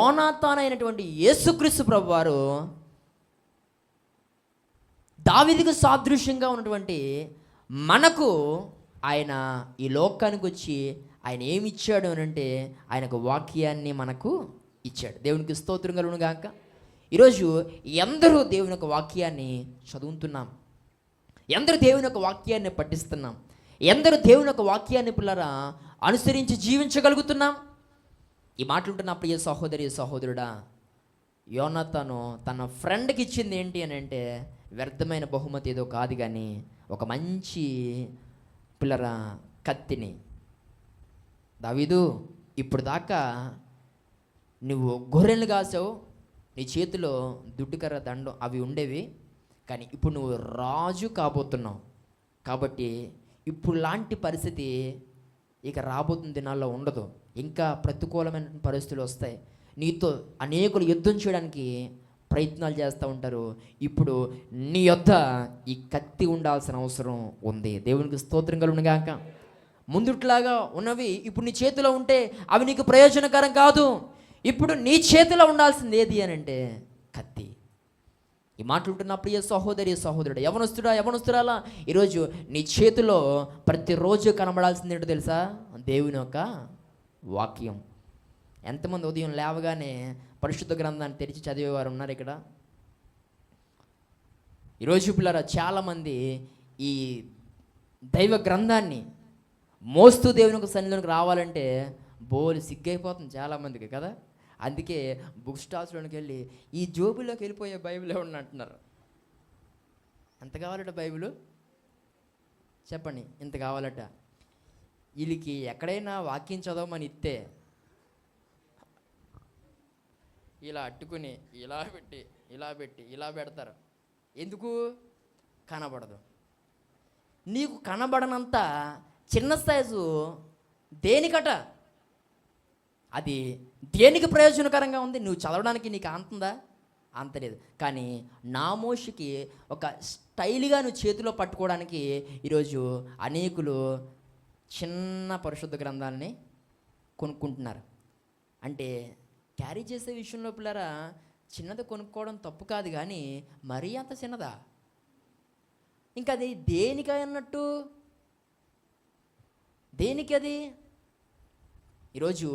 యోనాతాన్ అయినటువంటి యేసుక్రీస్తు ప్రభువారు దావీదుకు సాదృశ్యంగా ఉన్నటువంటి మనకు ఆయన ఈ లోకానికి వచ్చి ఆయన ఏమి ఇచ్చాడు అని అంటే ఆయనకు వాక్యాన్ని మనకు ఇచ్చాడు. దేవునికి స్తోత్రం కలుగును గాక. ఈరోజు ఎందరూ దేవుని యొక్క వాక్యాన్ని చదువుతున్నాం, ఎందరూ దేవుని యొక్క వాక్యాన్ని పఠిస్తున్నాం, ఎందరూ దేవుని యొక్క వాక్యాన్ని పిల్లరా అనుసరించి జీవించగలుగుతున్నాం. ఈ మాటలుంటున్న ప్రియ సహోదరి సహోదరుడా, యోనాతాను తన ఫ్రెండ్కి ఇచ్చింది ఏంటి అని అంటే వ్యర్థమైన బహుమతి ఏదో కాదు, కానీ ఒక మంచి పిల్లరా కత్తిని. దావీదు, ఇప్పుడు దాకా నువ్వు గొర్రెలు కాసావు, నీ చేతిలో దుడ్డుకర్ర దండం అవి ఉండేవి, కానీ ఇప్పుడు నువ్వు రాజు కాబోతున్నావు. కాబట్టి ఇప్పుడు లాంటి పరిస్థితి ఇక రాబోతున్న దినాల్లో ఉండదు. ఇంకా ప్రతికూలమైన పరిస్థితులు వస్తాయి. నీతో అనేకులు యుద్ధం చేయడానికి ప్రయత్నాలు చేస్తూ ఉంటారు. ఇప్పుడు నీ యొద్ద ఈ కత్తి ఉండాల్సిన అవసరం ఉంది. దేవునికి స్తోత్రం కలుగును గాక. ముందుట్లాగా ఉన్నవి ఇప్పుడు నీ చేతిలో ఉంటే అవి నీకు ప్రయోజనకరం కాదు. ఇప్పుడు నీ చేతిలో ఉండాల్సింది ఏది అని అంటే కత్తి. ఈ మాట్లాడుతున్న ప్రియ సహోదరి సహోదరుడు, యవనస్తురాలా, ఈరోజు నీ చేతిలో ప్రతిరోజు కనబడాల్సింది ఏంటో తెలుసా? దేవుని యొక్క వాక్యం. ఎంతమంది ఉదయం లేవగానే పరిశుద్ధ గ్రంథాన్ని తెరిచి చదివేవారు ఉన్నారు ఇక్కడ? ఈరోజు పిల్లరా చాలామంది ఈ దైవ గ్రంథాన్ని మోస్తూ దేవుని యొక్క సన్నిధిలోకి రావాలంటే బోలు సిగ్గైపోతుంది చాలామందికి కదా. అందుకే బుక్ స్టాల్స్లోకి వెళ్ళి ఈ జోబులోకి వెళ్ళిపోయే బైబిల్ ఏమన్నా అంటున్నారు. ఎంత కావాలట బైబిల్? చెప్పండి, ఇంత కావాలట. వీళ్ళకి ఎక్కడైనా వాక్యం చదవమని ఇస్తే ఇలా అట్టుకుని ఇలా పెట్టి ఇలా పెడతారు. ఎందుకు? కనబడదు. నీకు కనబడనంత చిన్న సైజు దేనికట? అది దేనికి ప్రయోజనకరంగా ఉంది? నువ్వు చదవడానికి నీకు అంతుందా? అంత లేదు. కానీ నామోషికి ఒక స్టైల్గా నువ్వు చేతిలో పట్టుకోవడానికి ఈరోజు అనేకులు చిన్న పరిశుద్ధ గ్రంథాలని కొనుక్కుంటున్నారు. అంటే క్యారీ చేసే విషయంలో పిల్లరా చిన్నది కొనుక్కోవడం తప్పు కాదు, కానీ మరీ అంత చిన్నదా? ఇంకా అది దేనికి అన్నట్టు? దేనికి అది? ఈరోజు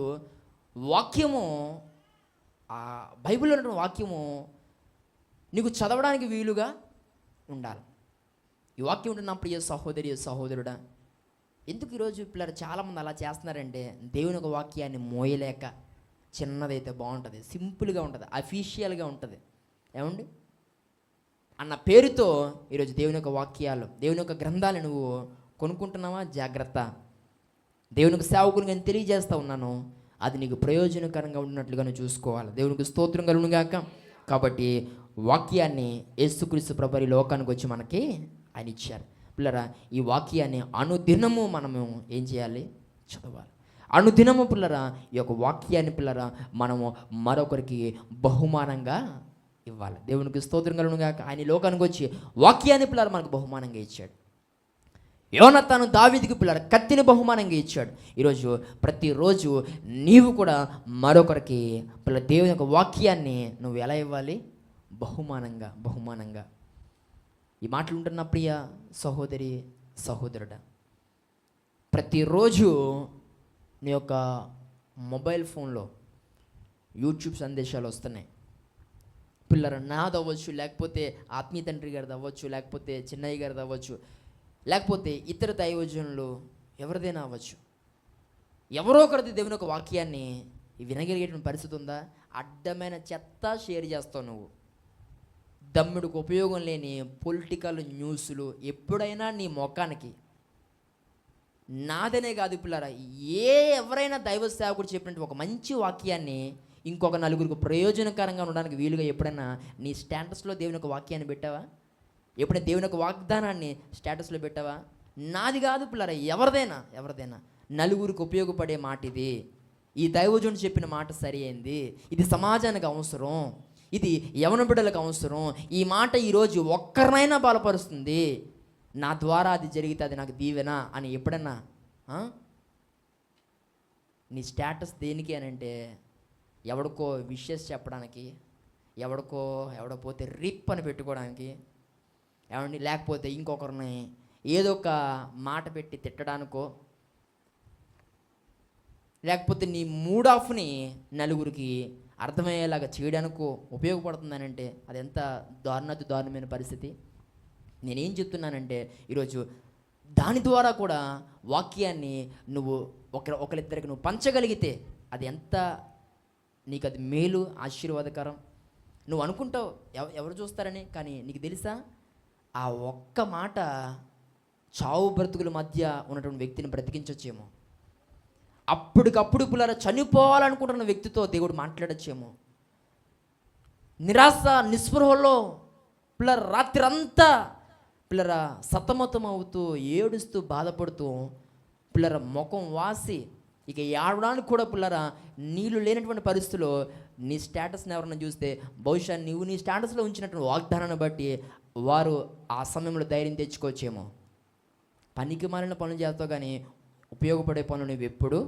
వాక్యము, ఆ బైబిల్లో ఉన్న వాక్యము నీకు చదవడానికి వీలుగా ఉండాలి. ఈ వాక్యం ఉంటున్న ప్రియ సహోదరి సహోదరుడా, ఎందుకు ఈరోజు పిల్లలు చాలామంది అలా చేస్తున్నారంటే దేవుని ఒక వాక్యాన్ని మోయలేక. చిన్నదైతే బాగుంటుంది, సింపుల్గా ఉంటుంది, అఫీషియల్గా ఉంటుంది ఏమండి అన్న పేరుతో ఈరోజు దేవుని యొక్క వాక్యాలు, దేవుని యొక్క గ్రంథాలు నువ్వు కొనుక్కుంటున్నావా? జాగ్రత్త. దేవునికి సేవకునిగా నేను తెలియజేస్తూ ఉన్నాను, అది నీకు ప్రయోజనకరంగా ఉన్నట్లుగా నువ్వు చూసుకోవాలి. దేవునికి స్తోత్రం కలుగును గాక. కాబట్టి వాక్యాన్ని యేసుక్రీస్తు ప్రభువు ఈ లోకానికి వచ్చి మనకి ఆయన ఇచ్చారు. పిల్లరా, ఈ వాక్యాన్ని అనుదినము మనము ఏం చేయాలి? చదవాలి. అనుదినము పిల్లరా ఈ యొక్క వాక్యాన్ని పిల్లరా మనము మరొకరికి బహుమానంగా ఇవ్వాలి. దేవునికి స్తోత్రం కలుగును గాక. ఆయన ఈ లోకానికి వచ్చి వాక్యాన్ని పిల్లరా మనకు బహుమానంగా ఇచ్చాడు. యోనాతాను దావీదుకు పిల్లల కత్తిని బహుమానంగా ఇచ్చాడు. ఈరోజు ప్రతిరోజు నీవు కూడా మరొకరికి పిల్లల దేవుని యొక్క వాక్యాన్ని నువ్వు ఎలా ఇవ్వాలి? బహుమానంగా. ఈ మాటలు ఉంటున్న ప్రియ సహోదరి సహోదరుడా, ప్రతిరోజు నీ యొక్క మొబైల్ ఫోన్లో యూట్యూబ్ సందేశాలు వస్తున్నాయి. పిల్లల నాది అవ్వచ్చు, లేకపోతే ఆత్మీయ తండ్రి గారిది అవ్వచ్చు, లేకపోతే చిన్నయ్య గారిది అవ్వచ్చు, లేకపోతే ఇతర దైవజనులు ఎవరిదైనా అవ్వచ్చు. ఎవరో ఒకరిది దేవుని ఒక వాక్యాన్ని వినగలిగేటువంటి పరిస్థితి ఉందా? అడ్డమైన చెత్త షేర్ చేస్తావు నువ్వు. దమ్ముడికి ఉపయోగం లేని పొలిటికల్ న్యూస్లు ఎప్పుడైనా నీ మొఖానికి. నాదనే కాదు పిల్లరా, ఎవరైనా దైవ సేవకుడు చెప్పినట్టు ఒక మంచి వాక్యాన్ని ఇంకొక నలుగురికి ప్రయోజనకరంగా ఉండడానికి వీలుగా ఎప్పుడైనా నీ స్టేటస్లో దేవుని ఒక వాక్యాన్ని పెట్టావా? ఎప్పుడైనా దేవుని యొక్క వాగ్దానాన్ని స్టేటస్లో పెట్టావా? నాది కాదు పిల్లరా, ఎవరిదైనా నలుగురికి ఉపయోగపడే మాట ఇది. ఈ దైవజనుడు చెప్పిన మాట సరి అయింది, ఇది సమాజానికి అవసరం, ఇది యవన బిడ్డలకు అవసరం, ఈ మాట ఈరోజు ఒక్కరినైనా బలపరుస్తుంది, నా ద్వారా అది జరిగితే అది నాకు దీవెనా అని ఎప్పుడన్నా నీ స్టేటస్ దేనికి అని అంటే ఎవడికో విషెస్ చెప్పడానికి, ఎవడో పోతే రిప్ అని పెట్టుకోవడానికి, ఏమండి, లేకపోతే ఇంకొకరిని ఏదో ఒక మాట పెట్టి తిట్టడానికో, లేకపోతే నీ మూడ్ ఆఫ్ని నలుగురికి అర్థమయ్యేలాగా చేయడానికో ఉపయోగపడుతుందని అంటే అది ఎంత దారుణమైన పరిస్థితి. నేనేం చెప్తున్నానంటే ఈరోజు దాని ద్వారా కూడా వాక్యాన్ని నువ్వు ఒకరిద్దరికి నువ్వు పంచగలిగితే అది ఎంత నీకు అది మేలు, ఆశీర్వాదకరం. నువ్వు అనుకుంటావు ఎవరు చూస్తారని, కానీ నీకు తెలుసా ఆ ఒక్క మాట చావు బ్రతుకుల మధ్య ఉన్నటువంటి వ్యక్తిని బ్రతికించొచ్చేమో. అప్పటికప్పుడు పిల్లల చనిపోవాలనుకుంటున్న వ్యక్తితో దేవుడు మాట్లాడచ్చేమో. నిరాశ నిస్పృహలో పిల్లల రాత్రంతా పిల్లల సతమతం అవుతూ ఏడుస్తూ బాధపడుతూ పిల్లల ముఖం వాసి ఇక ఏడవడానికి కూడా పిల్లల నీళ్ళు లేనటువంటి పరిస్థితుల్లో నీ స్టేటస్ని ఎవరన్నా చూస్తే బహుశా నువ్వు నీ స్టేటస్లో ఉంచినటువంటి వాగ్దానాన్ని బట్టి వారు ఆ సమయంలో ధైర్యం తెచ్చుకోవచ్చేమో. పనికి మాలిన పనులు చేస్తావు కానీ ఉపయోగపడే పనులు నువ్వు ఎప్పుడు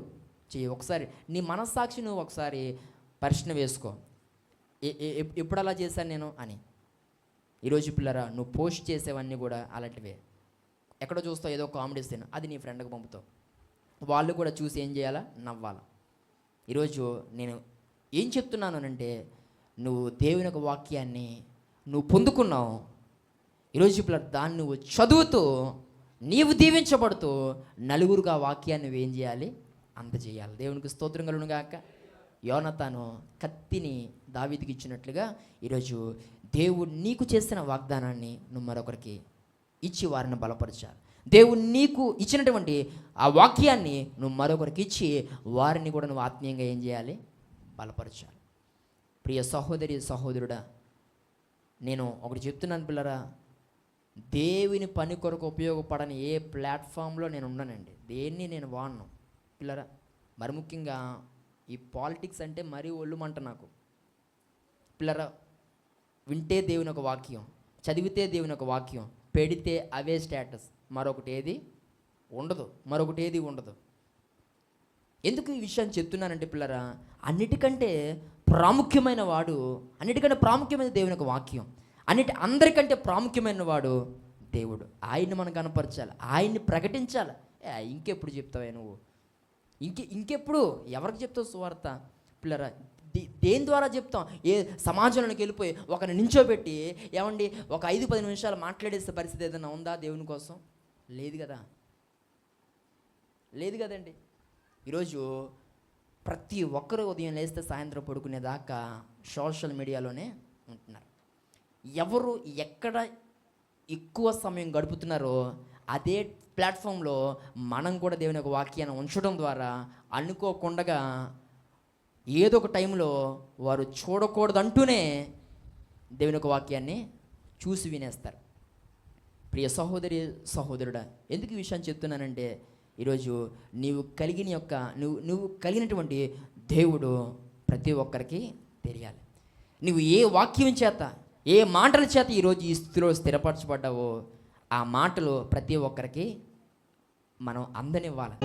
చెయ్యి. ఒకసారి నీ మనస్సాక్షి నువ్వు ఒకసారి ప్రశ్న వేసుకో, ఎప్పుడు అలా చేశాను నేను అని. ఈరోజు పిల్లరా నువ్వు పోస్ట్ చేసేవన్నీ కూడా అలాంటివే. ఎక్కడో చూస్తావు ఏదో కామెడీ సీన్, అది నీ ఫ్రెండ్కి పంపుతావు, వాళ్ళు కూడా చూసి ఏం చేయాలా, నవ్వాలా. ఈరోజు నేను ఏం చెప్తున్నాను అంటే నువ్వు దేవుని యొక్క వాక్యాన్ని నువ్వు పొందుకున్నావు. ఈరోజు పిల్లలు దాన్ని నువ్వు చదువుతూ నీవు దీవించబడుతూ నలుగురుగా వాక్యాన్ని నువ్వేం చేయాలి, అందజేయాలి. దేవునికి స్తోత్రం కలుగును గాక. యోనతాను కత్తిని దావీదుకి ఇచ్చినట్లుగా ఈరోజు దేవుడు నీకు చేసిన వాగ్దానాన్ని నువ్వు మరొకరికి ఇచ్చి వారిని బలపరచాలి. దేవుడు నీకు ఇచ్చినటువంటి ఆ వాక్యాన్ని నువ్వు మరొకరికి ఇచ్చి వారిని కూడా నువ్వు ఆత్మీయంగా ఏం చేయాలి, బలపరచాలి. ప్రియ సహోదరి సహోదరుడా, నేను ఒకటి చెప్తున్నాను పిల్లరా, దేవుని పని కొరకు ఉపయోగపడని ఏ ప్లాట్ఫామ్లో నేను ఉన్నానండి. దేన్ని నేను వాడను పిల్లరా. మరి ముఖ్యంగా ఈ పాలిటిక్స్ అంటే మరీ ఒళ్ళుమంట నాకు పిల్లరా. వింటే దేవుని ఒక వాక్యం, చదివితే దేవుని ఒక వాక్యం, పెడితే అవే స్టేటస్, మరొకటి ఏది ఉండదు. ఎందుకు ఈ విషయాన్ని చెప్తున్నానంటే పిల్లరా, అన్నిటికంటే ప్రాముఖ్యమైన వాడు, అన్నిటికంటే ప్రాముఖ్యమైన దేవుని యొక్క వాక్యం, అందరికంటే ప్రాముఖ్యమైన వాడు దేవుడు. ఆయన్ని మనం కనపరచాలి, ఆయన్ని ప్రకటించాలి. ఇంకెప్పుడు చెప్తావే నువ్వు, ఇంకెప్పుడు ఎవరికి చెప్తావు సువార్త పిల్లరా? దేని ద్వారా చెప్తాం? ఏ సమాజంలోకి వెళ్ళిపోయి ఒకరిని నించోబెట్టి ఏమండి ఒక 5-10 నిమిషాలు మాట్లాడేసే పరిస్థితి ఏదైనా ఉందా దేవుని కోసం? లేదు కదండి. ఈరోజు ప్రతి ఒక్కరు ఉదయం లేస్తే సాయంత్రం పడుకునేదాకా సోషల్ మీడియాలోనే ఉంటున్నారు. ఎవరు ఎక్కడ ఎక్కువ సమయం గడుపుతున్నారో అదే ప్లాట్ఫామ్లో మనం కూడా దేవుని యొక్క వాక్యాన్ని ఉంచడం ద్వారా అనుకోకుండా ఏదో ఒక టైంలో వారు చూడకూడదంటూనే దేవుని యొక్క వాక్యాన్ని చూసి వినేస్తారు. ప్రియ సహోదరి సహోదరుడా, ఎందుకు ఈ విషయాన్ని చెప్తున్నానంటే ఈరోజు నువ్వు కలిగినటువంటి దేవుడు ప్రతి ఒక్కరికి తెలియాలి. నువ్వు ఏ వాక్యం చేత, ఏ మాటల చేత ఈరోజు ఈ స్థితిలో స్థిరపరచబడ్డావో ఆ మాటలు ప్రతి ఒక్కరికి మనం అందనివ్వాలి.